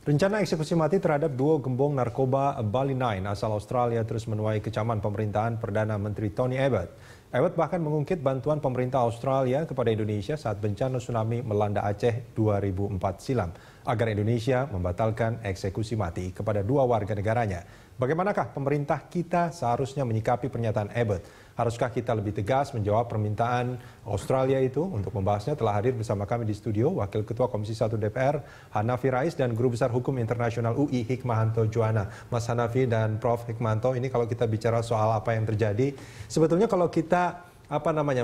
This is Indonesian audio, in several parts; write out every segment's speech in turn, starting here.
Rencana eksekusi mati terhadap duo gembong narkoba Bali 9 asal Australia terus menuai kecaman pemerintahan Perdana Menteri Tony Abbott. Abbott bahkan mengungkit bantuan pemerintah Australia kepada Indonesia saat bencana tsunami melanda Aceh 2004 silam agar Indonesia membatalkan eksekusi mati kepada dua warga negaranya. Bagaimanakah pemerintah kita seharusnya menyikapi pernyataan Abbott? Haruskah kita lebih tegas menjawab permintaan Australia itu? Untuk membahasnya telah hadir bersama kami di studio Wakil Ketua Komisi 1 DPR Hanafi Rais dan Guru Besar Hukum Internasional UI Hikmahanto Juwana. Mas Hanafi dan Prof Hikmahanto, ini kalau kita bicara soal apa yang terjadi, sebetulnya kalau kita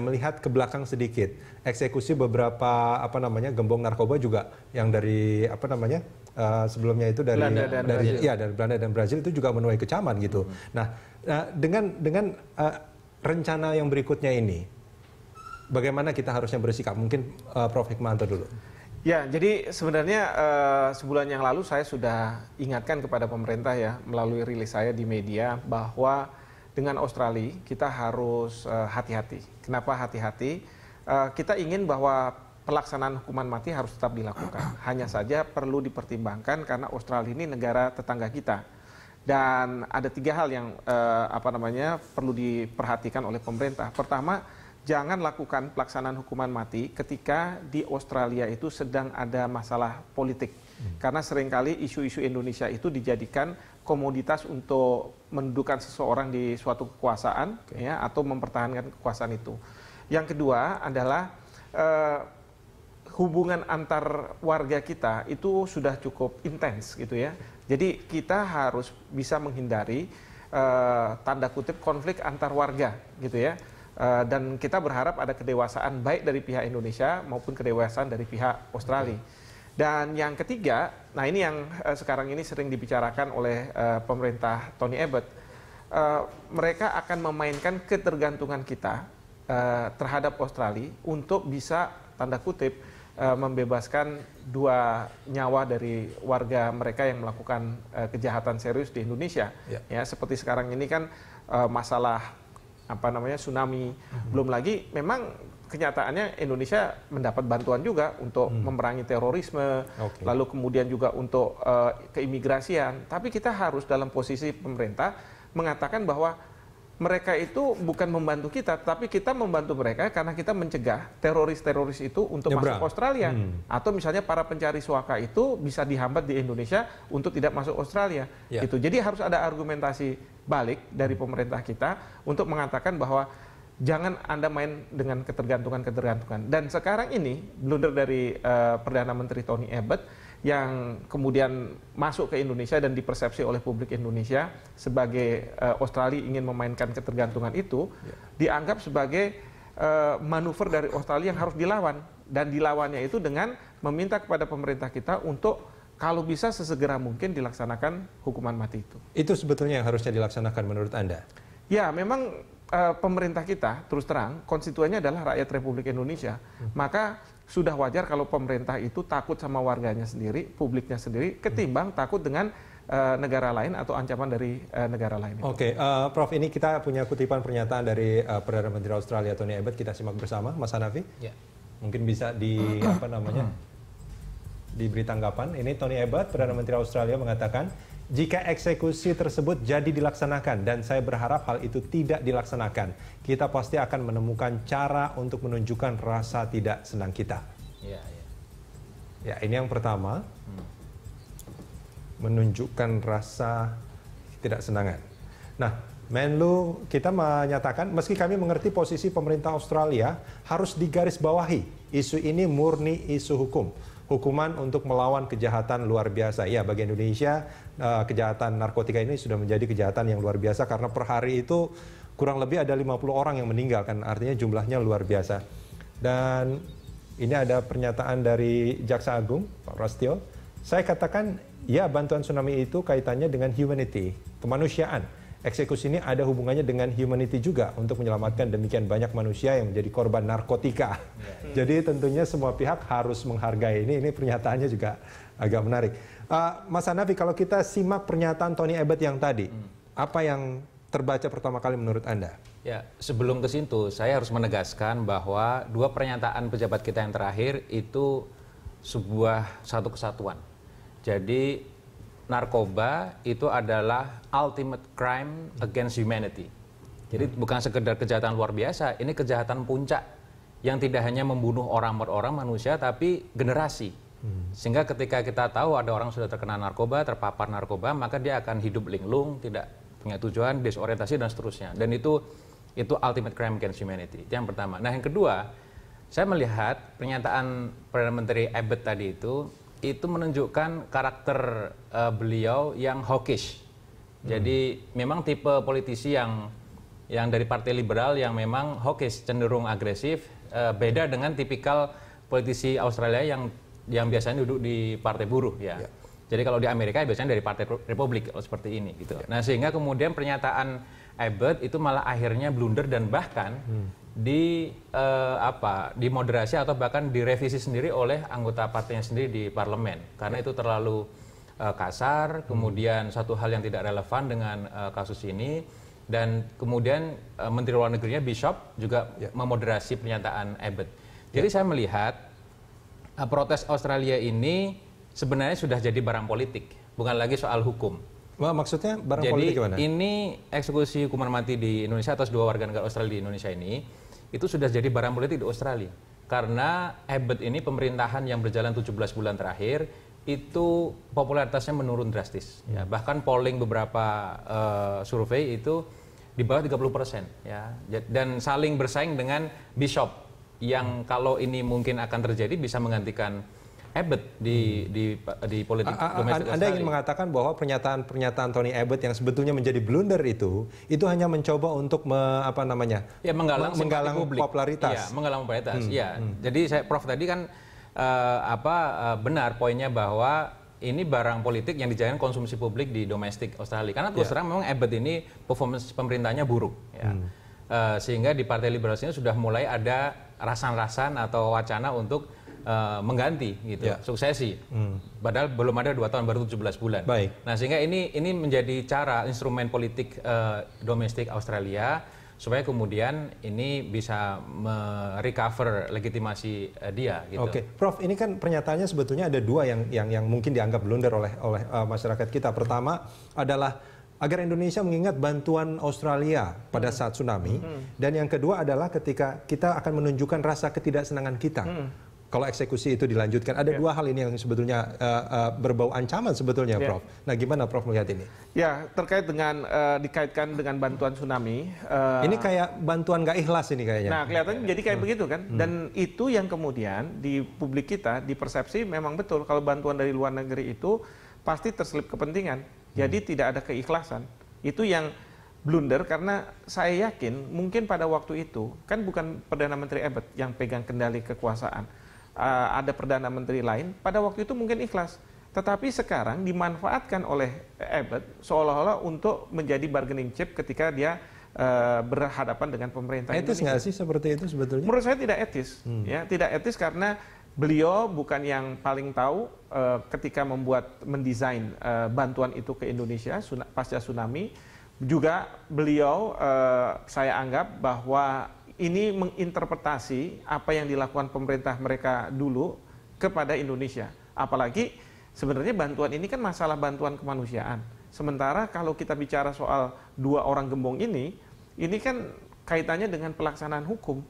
melihat ke belakang sedikit, eksekusi beberapa gembong narkoba juga yang dari sebelumnya itu dari Belanda dan Brazil itu juga menuai kecaman gitu. Nah, dengan rencana yang berikutnya ini, bagaimana kita harusnya bersikap? Mungkin Prof Hikmahanto dulu. Ya, jadi sebenarnya sebulan yang lalu saya sudah ingatkan kepada pemerintah ya melalui rilis saya di media bahwa dengan Australia kita harus hati-hati. Kenapa hati-hati? Kita ingin bahwa pelaksanaan hukuman mati harus tetap dilakukan. Hanya saja perlu dipertimbangkan karena Australia ini negara tetangga kita. Dan ada tiga hal yang perlu diperhatikan oleh pemerintah. Pertama, jangan lakukan pelaksanaan hukuman mati ketika di Australia itu sedang ada masalah politik. Karena seringkali isu-isu Indonesia itu dijadikan komoditas untuk mendudukan seseorang di suatu kekuasaan, ya, atau mempertahankan kekuasaan itu. Yang kedua adalah hubungan antar warga kita itu sudah cukup intens gitu ya. Jadi kita harus bisa menghindari tanda kutip konflik antar warga gitu ya. Dan kita berharap ada kedewasaan baik dari pihak Indonesia maupun kedewasaan dari pihak Australia. Dan yang ketiga, nah ini yang sekarang ini sering dibicarakan oleh pemerintah Tony Abbott. Mereka akan memainkan ketergantungan kita terhadap Australia untuk bisa tanda kutip membebaskan dua nyawa dari warga mereka yang melakukan kejahatan serius di Indonesia. Ya, seperti sekarang ini kan masalah tsunami. Belum lagi memang kenyataannya Indonesia mendapat bantuan juga untuk memerangi terorisme, lalu kemudian juga untuk keimigrasian. Tapi kita harus dalam posisi pemerintah mengatakan bahwa mereka itu bukan membantu kita, tapi kita membantu mereka karena kita mencegah teroris-teroris itu untuk masuk ke Australia. Atau misalnya para pencari suaka itu bisa dihambat di Indonesia untuk tidak masuk Australia. Gitu. Jadi harus ada argumentasi balik dari pemerintah kita untuk mengatakan bahwa jangan Anda main dengan ketergantungan-ketergantungan. Dan sekarang ini blunder dari Perdana Menteri Tony Abbott yang kemudian masuk ke Indonesia dan dipersepsi oleh publik Indonesia sebagai Australia ingin memainkan ketergantungan itu, dianggap sebagai manuver dari Australia yang harus dilawan. Dan dilawannya itu dengan meminta kepada pemerintah kita untuk kalau bisa sesegera mungkin dilaksanakan hukuman mati itu. Itu sebetulnya yang harusnya dilaksanakan menurut Anda? Ya, memang pemerintah kita terus terang konstituennya adalah rakyat Republik Indonesia. Maka sudah wajar kalau pemerintah itu takut sama warganya sendiri, publiknya sendiri, ketimbang takut dengan negara lain atau ancaman dari negara lain. Oke, Prof, ini kita punya kutipan pernyataan dari Perdana Menteri Australia Tony Abbott, kita simak bersama, Mas Hanafi. Ya. Mungkin bisa diberi tanggapan. Ini Tony Abbott, Perdana Menteri Australia mengatakan, jika eksekusi tersebut jadi dilaksanakan dan saya berharap hal itu tidak dilaksanakan, kita pasti akan menemukan cara untuk menunjukkan rasa tidak senang kita. Ya, ini yang pertama, menunjukkan rasa tidak senangan. Nah, Menlu kita menyatakan, meski kami mengerti posisi pemerintah Australia, harus digarisbawahi, isu ini murni isu hukum. Hukuman untuk melawan kejahatan luar biasa. Ya, bagi Indonesia, kejahatan narkotika ini sudah menjadi kejahatan yang luar biasa karena per hari itu kurang lebih ada 50 orang yang meninggal, kan artinya jumlahnya luar biasa. Dan ini ada pernyataan dari Jaksa Agung, Pak Prasetyo. Saya katakan, ya, bantuan tsunami itu kaitannya dengan humanity, kemanusiaan. Eksekusi ini ada hubungannya dengan humanity juga untuk menyelamatkan demikian banyak manusia yang menjadi korban narkotika. Jadi tentunya semua pihak harus menghargai ini pernyataannya juga agak menarik. Mas Hanafi, kalau kita simak pernyataan Tony Abbott yang tadi, apa yang terbaca pertama kali menurut Anda? Ya, sebelum ke situ, saya harus menegaskan bahwa dua pernyataan pejabat kita yang terakhir itu satu kesatuan. Jadi narkoba itu adalah ultimate crime against humanity. Jadi bukan sekedar kejahatan luar biasa, ini kejahatan puncak yang tidak hanya membunuh orang per orang manusia, tapi generasi. Sehingga ketika kita tahu ada orang sudah terkena narkoba, terpapar narkoba, maka dia akan hidup linglung, tidak punya tujuan, disorientasi dan seterusnya. Dan itu ultimate crime against humanity. Itu yang pertama. Nah, yang kedua, saya melihat pernyataan Perdana Menteri Abbott tadi itu menunjukkan karakter beliau yang hawkish. Jadi memang tipe politisi yang dari partai liberal yang memang hawkish, cenderung agresif, beda dengan tipikal politisi Australia yang biasanya duduk di partai buruh ya. Jadi kalau di Amerika biasanya dari partai Republik kalau seperti ini gitu. Nah, sehingga kemudian pernyataan Abbott itu malah akhirnya blunder dan bahkan dimoderasi atau bahkan direvisi sendiri oleh anggota partainya sendiri di parlemen karena itu terlalu kasar, kemudian satu hal yang tidak relevan dengan kasus ini, dan kemudian Menteri Luar Negerinya Bishop juga memoderasi pernyataan Abbott. Jadi saya melihat protes Australia ini sebenarnya sudah jadi barang politik, bukan lagi soal hukum. Maksudnya barang politik gimana? Jadi ini eksekusi hukuman mati di Indonesia atas 2 warga negara Australia di Indonesia ini, itu sudah jadi barang politik di Australia. Karena Abbott ini pemerintahan yang berjalan 17 bulan terakhir, itu popularitasnya menurun drastis. Ya. Bahkan polling beberapa survei itu di bawah 30%. Ya. Dan saling bersaing dengan Bishop, yang kalau ini mungkin akan terjadi bisa menggantikan Abbott di politik domestik. Anda ingin mengatakan bahwa pernyataan Tony Abbott yang sebetulnya menjadi blunder itu hanya mencoba untuk menggalang popularitas. Iya, menggalang popularitas. Iya. Jadi Prof tadi kan benar poinnya bahwa ini barang politik yang dijalankan konsumsi publik di domestik Australia. Karena terus terang memang Abbott ini performance pemerintahnya buruk. Ya. Sehingga di Partai Liberal ini sudah mulai ada rasan-rasan atau wacana untuk mengganti gitu, suksesi. Padahal belum ada 2 tahun, baru 17 bulan. Baik. Nah, sehingga ini menjadi instrumen politik domestik Australia supaya kemudian ini bisa merecover legitimasi dia gitu. Oke, Prof, ini kan pernyataannya sebetulnya ada 2 yang mungkin dianggap blunder oleh masyarakat kita. Pertama adalah agar Indonesia mengingat bantuan Australia pada saat tsunami, dan yang kedua adalah ketika kita akan menunjukkan rasa ketidaksenangan kita. Kalau eksekusi itu dilanjutkan, ada 2 hal ini yang sebetulnya berbau ancaman sebetulnya, Prof. Nah, gimana Prof melihat ini? Ya, terkait dengan dikaitkan dengan bantuan tsunami. Ini kayak bantuan nggak ikhlas ini kayaknya. Nah, kelihatannya jadi kayak begitu kan. Dan itu yang kemudian di publik kita, di persepsi memang betul kalau bantuan dari luar negeri itu pasti terselip kepentingan. Jadi tidak ada keikhlasan. Itu yang blunder karena saya yakin mungkin pada waktu itu kan bukan Perdana Menteri Abbott yang pegang kendali kekuasaan. Ada Perdana Menteri lain, pada waktu itu mungkin ikhlas. Tetapi sekarang dimanfaatkan oleh Abbott seolah-olah untuk menjadi bargaining chip ketika dia berhadapan dengan pemerintah Indonesia. Etis nggak sih seperti itu sebetulnya? Menurut saya tidak etis. Ya, tidak etis karena beliau bukan yang paling tahu ketika mendesain bantuan itu ke Indonesia pasca tsunami. Juga beliau saya anggap bahwa ini menginterpretasi apa yang dilakukan pemerintah mereka dulu kepada Indonesia. Apalagi sebenarnya bantuan ini kan masalah bantuan kemanusiaan. Sementara kalau kita bicara soal 2 orang gembong ini kan kaitannya dengan pelaksanaan hukum.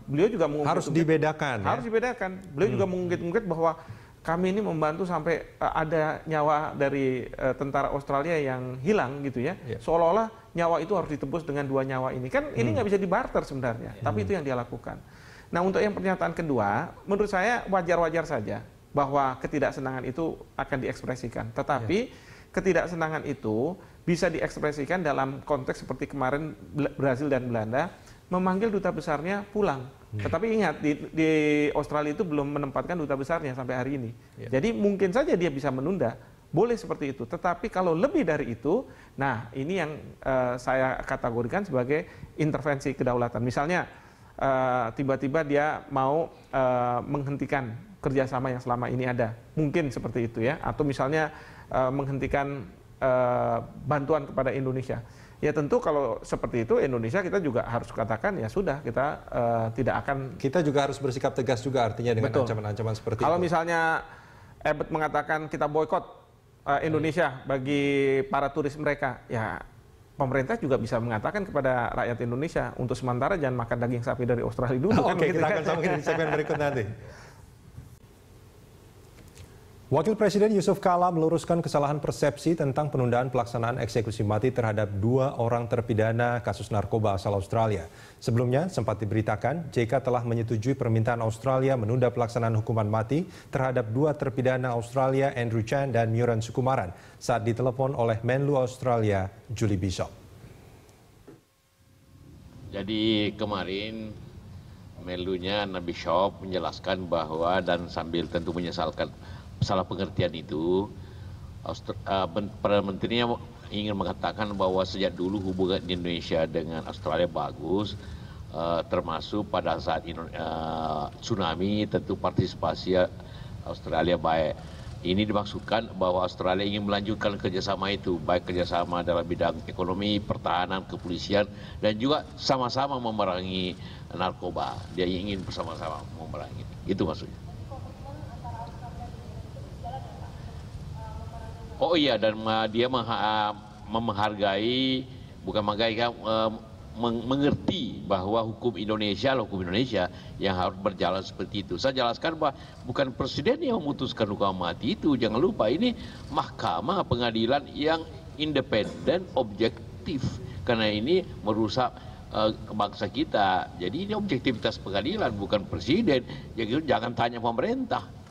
Beliau juga harus dibedakan. Harus dibedakan. Beliau juga mengungkit bahwa kami ini membantu sampai ada nyawa dari tentara Australia yang hilang gitu ya. Seolah-olah nyawa itu harus ditebus dengan 2 nyawa ini. Kan ini nggak bisa dibarter sebenarnya. Tapi itu yang dia lakukan. Nah, untuk yang pernyataan kedua, menurut saya wajar-wajar saja bahwa ketidaksenangan itu akan diekspresikan. Tetapi ketidaksenangan itu bisa diekspresikan dalam konteks seperti kemarin Brasil dan Belanda memanggil duta besarnya pulang. Tetapi ingat, di Australia itu belum menempatkan duta besarnya sampai hari ini. Jadi mungkin saja dia bisa menunda. Boleh seperti itu. Tetapi kalau lebih dari itu, nah ini yang saya kategorikan sebagai intervensi kedaulatan. Misalnya, tiba-tiba dia mau menghentikan kerjasama yang selama ini ada. Mungkin seperti itu ya. Atau misalnya menghentikan bantuan kepada Indonesia. Ya tentu kalau seperti itu Indonesia kita juga harus katakan ya sudah kita tidak akan. Kita juga harus bersikap tegas juga artinya dengan ancaman-ancaman seperti itu. Kalau misalnya Abbott mengatakan kita boykot Indonesia bagi para turis mereka, ya pemerintah juga bisa mengatakan kepada rakyat Indonesia untuk sementara jangan makan daging sapi dari Australia dulu. Oke, kita akan sambung di segmen berikut nanti. Wakil Presiden Yusuf Kala meluruskan kesalahan persepsi tentang penundaan pelaksanaan eksekusi mati terhadap 2 orang terpidana kasus narkoba asal Australia. Sebelumnya sempat diberitakan JK telah menyetujui permintaan Australia menunda pelaksanaan hukuman mati terhadap 2 terpidana Australia Andrew Chan dan Muireann Sukumaran saat ditelepon oleh Menlu Australia Julie Bishop. Jadi kemarin Menlunya Nabi Bishop menjelaskan bahwa dan sambil tentu menyesalkan salah pengertian itu, Perdana Menterinya ingin mengatakan bahwa sejak dulu hubungan Indonesia dengan Australia bagus, termasuk pada saat tsunami tentu partisipasi Australia baik. Ini dimaksudkan bahwa Australia ingin melanjutkan kerjasama itu, baik kerjasama dalam bidang ekonomi, pertahanan, kepolisian, dan juga sama-sama memerangi narkoba. Dia ingin bersama-sama memerangi, itu maksudnya. Oh iya, dan dia menghargai, bukan menghargai, mengerti bahwa hukum Indonesia adalah hukum Indonesia yang harus berjalan seperti itu. Saya jelaskan bahwa bukan presiden yang memutuskan hukuman mati itu, jangan lupa ini mahkamah pengadilan yang independen, objektif. Karena ini merusak bangsa kita. Jadi ini objektivitas pengadilan, bukan presiden. Jadi jangan tanya pemerintah.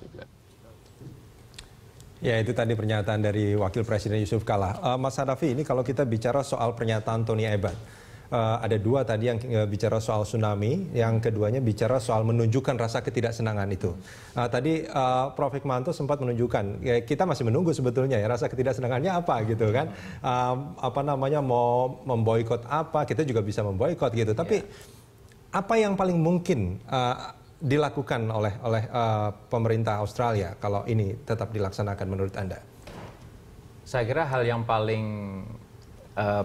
Ya, itu tadi pernyataan dari Wakil Presiden Yusuf Kala. Mas Hanafi, ini kalau kita bicara soal pernyataan Tony Abbott, ada 2 tadi yang bicara soal tsunami, yang keduanya bicara soal menunjukkan rasa ketidaksenangan itu. Tadi Prof. Hikmanto sempat menunjukkan, ya, kita masih menunggu sebetulnya ya rasa ketidaksenangannya apa gitu kan. Mau memboikot apa, kita juga bisa memboikot gitu. Tapi apa yang paling mungkin dilakukan oleh pemerintah Australia kalau ini tetap dilaksanakan menurut Anda? Saya kira hal yang paling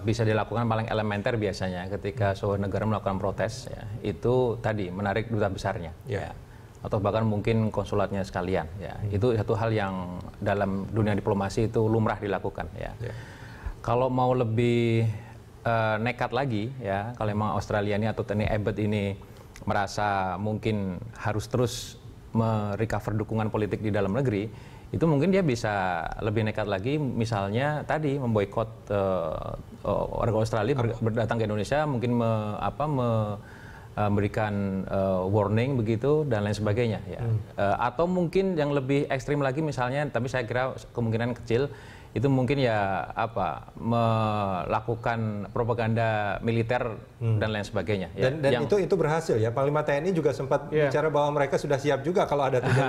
bisa dilakukan paling elementer biasanya ketika suatu negara melakukan protes ya, itu tadi menarik duta besarnya ya, atau bahkan mungkin konsulatnya sekalian ya. Itu satu hal yang dalam dunia diplomasi itu lumrah dilakukan ya. Kalau mau lebih nekat lagi ya, kalau memang Australia ini atau Tony Abbott ini merasa mungkin harus terus merecover dukungan politik di dalam negeri, itu mungkin dia bisa lebih nekat lagi, misalnya tadi memboikot warga Australia berdatang ke Indonesia, mungkin memberikan warning begitu dan lain sebagainya ya. Atau mungkin yang lebih ekstrim lagi misalnya, tapi saya kira kemungkinan kecil, itu mungkin ya melakukan propaganda militer dan lain sebagainya. Ya. Dan itu berhasil ya. Panglima TNI juga sempat bicara bahwa mereka sudah siap juga kalau ada terjadi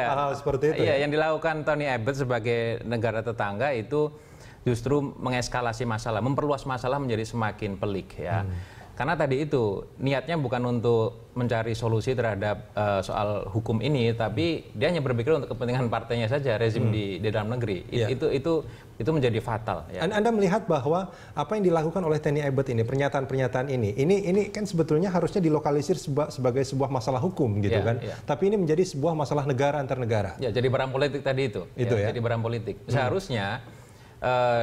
hal seperti itu. Iya, yang dilakukan Tony Abbott sebagai negara tetangga itu justru mengeskalasi masalah, memperluas masalah menjadi semakin pelik ya. Karena tadi itu niatnya bukan untuk mencari solusi terhadap soal hukum ini, tapi dia hanya berpikir untuk kepentingan partainya saja, rezim di dalam negeri. Itu menjadi fatal. Ya. Anda melihat bahwa apa yang dilakukan oleh Tony Abbott ini, pernyataan ini kan sebetulnya harusnya dilokalisir sebagai sebuah masalah hukum gitu kan. Tapi ini menjadi sebuah masalah negara antar negara. Ya, jadi barang politik tadi itu. Jadi barang politik. Seharusnya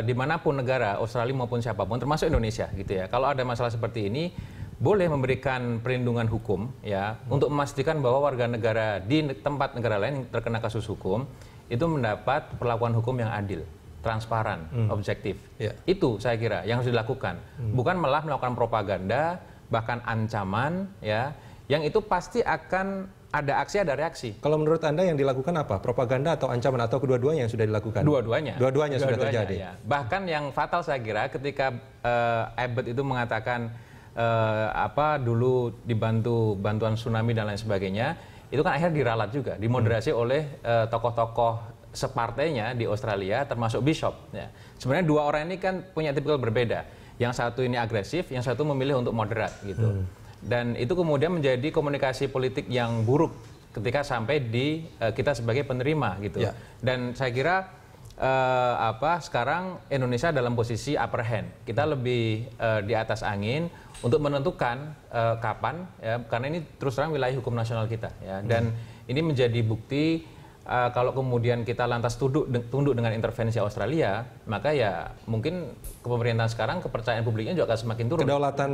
dimanapun negara, Australia maupun siapapun, termasuk Indonesia gitu ya. Kalau ada masalah seperti ini, boleh memberikan perlindungan hukum ya untuk memastikan bahwa warga negara di tempat negara lain yang terkena kasus hukum itu mendapat perlakuan hukum yang adil, transparan, objektif. Itu saya kira yang harus dilakukan. Bukan malah melakukan propaganda, bahkan ancaman ya, yang itu pasti akan ada aksi, ada reaksi. Kalau menurut Anda yang dilakukan apa? Propaganda atau ancaman atau kedua-duanya yang sudah dilakukan? Dua-duanya. Dua-duanya sudah terjadi. Ya. Bahkan yang fatal saya kira ketika Abbott itu mengatakan dulu dibantu bantuan tsunami dan lain sebagainya, itu kan akhirnya diralat juga, dimoderasi oleh tokoh-tokoh separtainya di Australia, termasuk Bishop. Ya. Sebenarnya 2 orang ini kan punya tipikal berbeda. Yang satu ini agresif, yang satu memilih untuk moderat gitu. Dan itu kemudian menjadi komunikasi politik yang buruk ketika sampai di kita sebagai penerima gitu. Dan saya kira sekarang Indonesia dalam posisi upper hand. Kita lebih di atas angin untuk menentukan kapan ya, karena ini terus terang wilayah hukum nasional kita ya. Dan ini menjadi bukti kalau kemudian kita lantas tunduk dengan intervensi Australia, maka ya mungkin pemerintahan sekarang kepercayaan publiknya juga akan semakin turun. Kedaulatan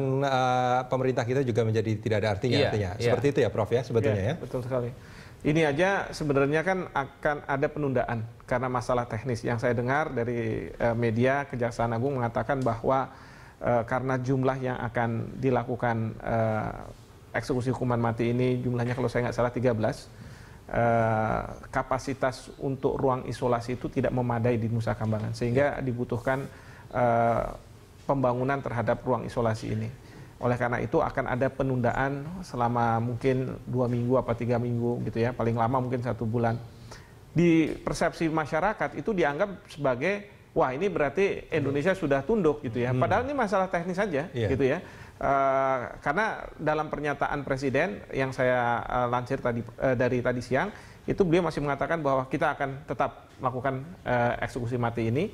pemerintah kita juga menjadi tidak ada artinya. Seperti itu ya Prof ya sebetulnya ya. Betul sekali. Ini aja sebenarnya kan akan ada penundaan karena masalah teknis. Yang saya dengar dari media Kejaksaan Agung mengatakan bahwa karena jumlah yang akan dilakukan eksekusi hukuman mati ini jumlahnya kalau saya nggak salah 13, kapasitas untuk ruang isolasi itu tidak memadai di Nusa Kambangan sehingga dibutuhkan pembangunan terhadap ruang isolasi ini. Oleh karena itu akan ada penundaan selama mungkin 2 minggu apa 3 minggu gitu ya, paling lama mungkin 1 bulan. Di persepsi masyarakat itu dianggap sebagai wah ini berarti Indonesia sudah tunduk gitu ya. Padahal ini masalah teknis saja gitu ya. Karena dalam pernyataan Presiden yang saya lansir tadi dari tadi siang itu beliau masih mengatakan bahwa kita akan tetap melakukan eksekusi mati ini.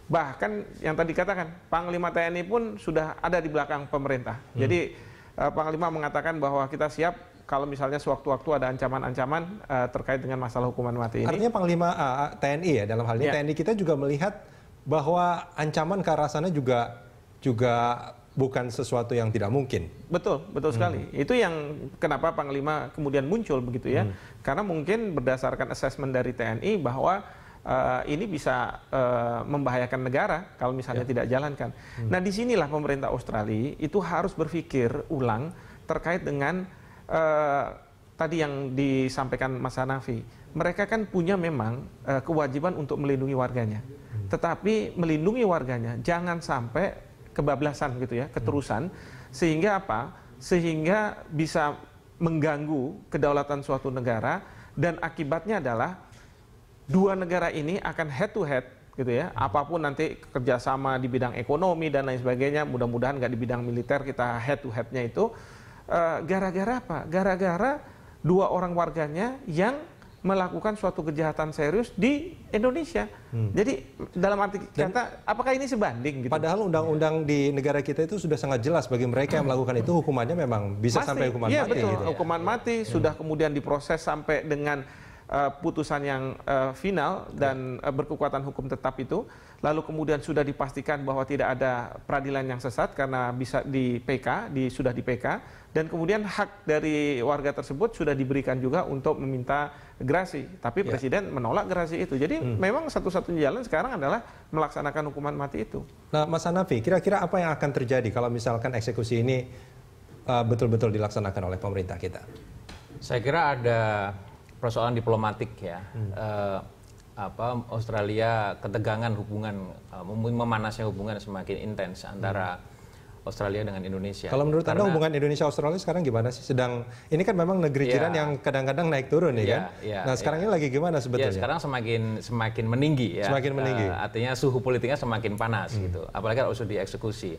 Bahkan yang tadi katakan Panglima TNI pun sudah ada di belakang pemerintah. Jadi Panglima mengatakan bahwa kita siap kalau misalnya sewaktu-waktu ada ancaman-ancaman terkait dengan masalah hukuman mati ini. Artinya Panglima TNI ya dalam hal ini TNI kita juga melihat bahwa ancaman ke arah sana juga bukan sesuatu yang tidak mungkin. Betul sekali. Itu yang kenapa Panglima kemudian muncul begitu ya. Karena mungkin berdasarkan assessment dari TNI bahwa ini bisa membahayakan negara kalau misalnya tidak jalankan. Nah disinilah pemerintah Australia itu harus berpikir ulang terkait dengan tadi yang disampaikan Mas Hanafi. Mereka kan punya memang kewajiban untuk melindungi warganya. Tetapi melindungi warganya jangan sampai kebablasan gitu ya, keterusan. Sehingga apa? Sehingga bisa mengganggu kedaulatan suatu negara dan akibatnya adalah dua negara ini akan head to head gitu ya. Apapun nanti kerjasama di bidang ekonomi dan lain sebagainya, mudah-mudahan nggak di bidang militer kita head to headnya itu gara-gara apa? Gara-gara dua orang warganya yang melakukan suatu kejahatan serius di Indonesia. Jadi dalam arti kata, apakah ini sebanding? Gitu? Padahal undang-undang di negara kita itu sudah sangat jelas bagi mereka yang melakukan itu hukumannya memang bisa sampai hukuman mati. Betul. Gitu. Hukuman mati sudah kemudian diproses sampai dengan putusan yang final dan berkekuatan hukum tetap itu. Lalu kemudian sudah dipastikan bahwa tidak ada peradilan yang sesat karena bisa di PK, sudah di PK. Dan kemudian hak dari warga tersebut sudah diberikan juga untuk meminta gerasi. Tapi Presiden menolak gerasi itu. Jadi memang satu-satunya jalan sekarang adalah melaksanakan hukuman mati itu. Nah Mas Hanafi, kira-kira apa yang akan terjadi kalau misalkan eksekusi ini betul-betul dilaksanakan oleh pemerintah kita? Saya kira ada persoalan diplomatik ya. Australia ketegangan hubungan, memanasnya hubungan semakin intens antara Australia dengan Indonesia. Kalau menurut Anda hubungan Indonesia-Australia sekarang gimana sih? Ini kan memang negeri jiran yang kadang-kadang naik turun kan? Nah sekarang ini lagi gimana sebetulnya? Sekarang semakin meninggi ya. Semakin meninggi. Artinya suhu politiknya semakin panas gitu. Apalagi kalau sudah dieksekusi.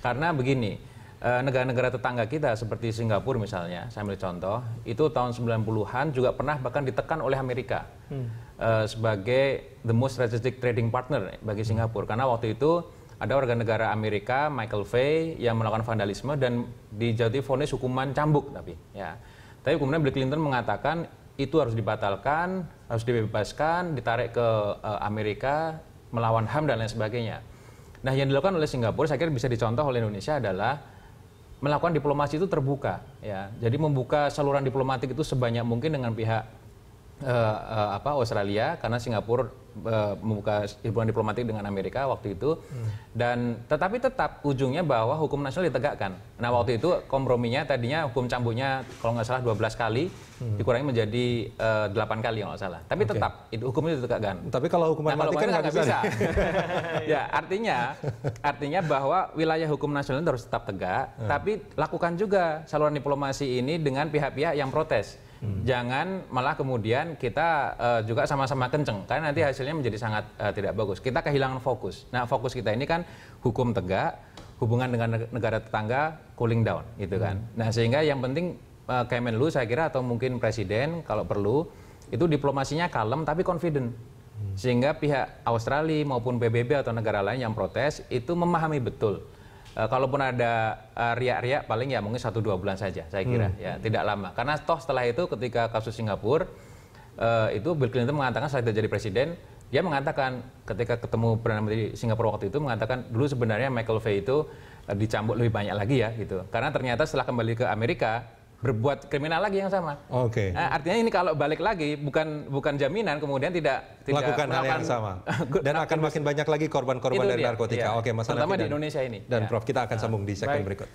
Karena begini, negara-negara tetangga kita seperti Singapura misalnya, saya ambil contoh, itu tahun 90-an juga pernah bahkan ditekan oleh Amerika sebagai the most strategic trading partner bagi Singapura. Karena waktu itu ada warga negara Amerika, Michael Fay, yang melakukan vandalisme dan dijatuhi vonis hukuman cambuk. Tapi kemudian Bill Clinton mengatakan itu harus dibatalkan, harus dibebaskan, ditarik ke Amerika, melawan HAM dan lain sebagainya. Nah yang dilakukan oleh Singapura, saya kira bisa dicontoh oleh Indonesia adalah melakukan diplomasi itu terbuka. Jadi membuka saluran diplomatik itu sebanyak mungkin dengan pihak Australia, karena Singapura membuka hubungan diplomatik dengan Amerika waktu itu, dan tetapi tetap ujungnya bahwa hukum nasional ditegakkan. Nah waktu itu komprominya tadinya hukum cambuknya kalau nggak salah 12 kali dikurangi menjadi 8 kali kalau nggak salah. Tapi tetap itu hukumnya ditegakkan. Tapi kalau hukuman mati kan nggak bisa. Ya artinya bahwa wilayah hukum nasional itu harus tetap tegak, tapi lakukan juga saluran diplomasi ini dengan pihak-pihak yang protes. Jangan malah kemudian kita juga sama-sama kenceng, karena nanti hasilnya menjadi sangat tidak bagus. Kita kehilangan fokus. Nah fokus kita ini kan hukum tegak, hubungan dengan negara tetangga cooling down gitu kan. Nah sehingga yang penting Kemenlu saya kira atau mungkin Presiden kalau perlu itu diplomasinya kalem tapi confident. Sehingga pihak Australia maupun PBB atau negara lain yang protes itu memahami betul. Kalaupun ada riak-riak paling ya mungkin 1-2 bulan saja saya kira ya, tidak lama. Karena toh setelah itu ketika kasus Singapura itu Bill Clinton mengatakan saat dia jadi presiden, dia mengatakan ketika ketemu Perdana Menteri Singapura waktu itu mengatakan dulu sebenarnya Michael Fay itu dicambuk lebih banyak lagi ya gitu. Karena ternyata setelah kembali ke Amerika berbuat kriminal lagi yang sama. Oke. Nah, artinya ini kalau balik lagi bukan jaminan kemudian tidak melakukan hal yang sama dan akan makin banyak lagi korban-korban dari narkotika. Ya. Oke, Mas Hanafi terutama di Indonesia ini. Dan Prof, kita akan sambung di segmen berikut.